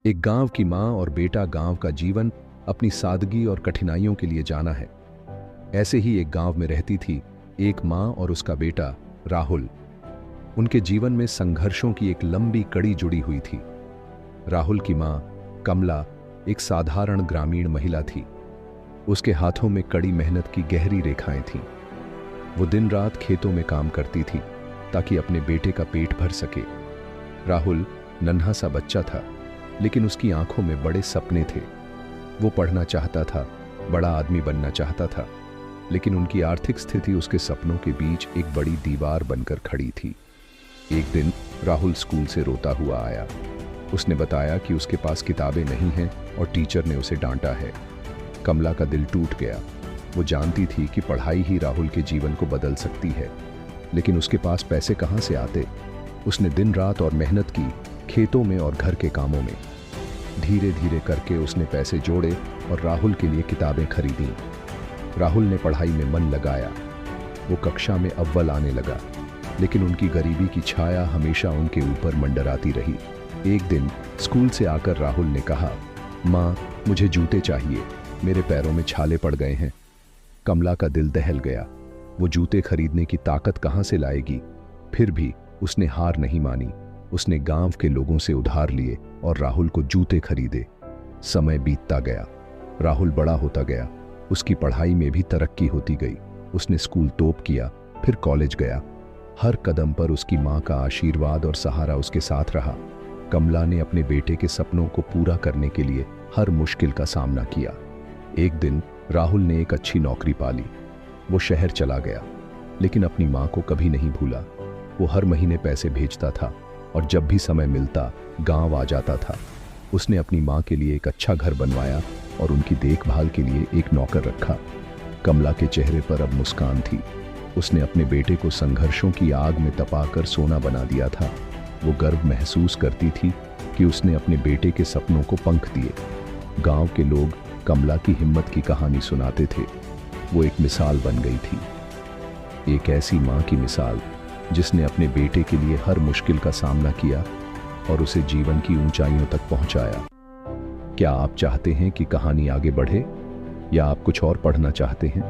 एक गांव की माँ और बेटा। गांव का जीवन अपनी सादगी और कठिनाइयों के लिए जाना है। ऐसे ही एक गांव में रहती थी एक माँ और उसका बेटा राहुल। उनके जीवन में संघर्षों की एक लंबी कड़ी जुड़ी हुई थी। राहुल की माँ कमला एक साधारण ग्रामीण महिला थी। उसके हाथों में कड़ी मेहनत की गहरी रेखाएं थीं। वो दिन रात खेतों में काम करती थी ताकि अपने बेटे का पेट भर सके। राहुल नन्हा सा बच्चा था, लेकिन उसकी आंखों में बड़े सपने थे। वो पढ़ना चाहता था, बड़ा आदमी बनना चाहता था, लेकिन उनकी आर्थिक स्थिति उसके सपनों के बीच एक बड़ी दीवार बनकर खड़ी थी। एक दिन राहुल स्कूल से रोता हुआ आया। उसने बताया कि उसके पास किताबें नहीं हैं और टीचर ने उसे डांटा है। कमला का दिल टूट गया। वो जानती थी कि पढ़ाई ही राहुल के जीवन को बदल सकती है, लेकिन उसके पास पैसे कहाँ से आते। उसने दिन रात और मेहनत की, खेतों में और घर के कामों में। धीरे धीरे करके उसने पैसे जोड़े और राहुल के लिए किताबें खरीदी। राहुल ने पढ़ाई में मन लगाया। वो कक्षा में अव्वल आने लगा, लेकिन उनकी गरीबी की छाया हमेशा उनके ऊपर मंडराती रही। एक दिन स्कूल से आकर राहुल ने कहा, माँ, मुझे जूते चाहिए, मेरे पैरों में छाले पड़ गए हैं। कमला का दिल दहल गया। वो जूते खरीदने की ताकत कहाँ से लाएगी। फिर भी उसने हार नहीं मानी। उसने गांव के लोगों से उधार लिए और राहुल को जूते खरीदे। समय बीतता गया। राहुल बड़ा होता गया। उसकी पढ़ाई में भी तरक्की होती गई। उसने स्कूल टॉप किया, फिर कॉलेज गया। हर कदम पर उसकी माँ का आशीर्वाद और सहारा उसके साथ रहा। कमला ने अपने बेटे के सपनों को पूरा करने के लिए हर मुश्किल का सामना किया। एक दिन राहुल ने एक अच्छी नौकरी पाली। वो शहर चला गया, लेकिन अपनी माँ को कभी नहीं भूला। वो हर महीने पैसे भेजता था और जब भी समय मिलता गांव आ जाता था। उसने अपनी माँ के लिए एक अच्छा घर बनवाया और उनकी देखभाल के लिए एक नौकर रखा। कमला के चेहरे पर अब मुस्कान थी। उसने अपने बेटे को संघर्षों की आग में तपाकर सोना बना दिया था। वो गर्व महसूस करती थी कि उसने अपने बेटे के सपनों को पंख दिए। गांव के लोग कमला की हिम्मत की कहानी सुनाते थे। वो एक मिसाल बन गई थी, एक ऐसी माँ की मिसाल जिसने अपने बेटे के लिए हर मुश्किल का सामना किया और उसे जीवन की ऊंचाइयों तक पहुंचाया। क्या आप चाहते हैं कि कहानी आगे बढ़े, या आप कुछ और पढ़ना चाहते हैं?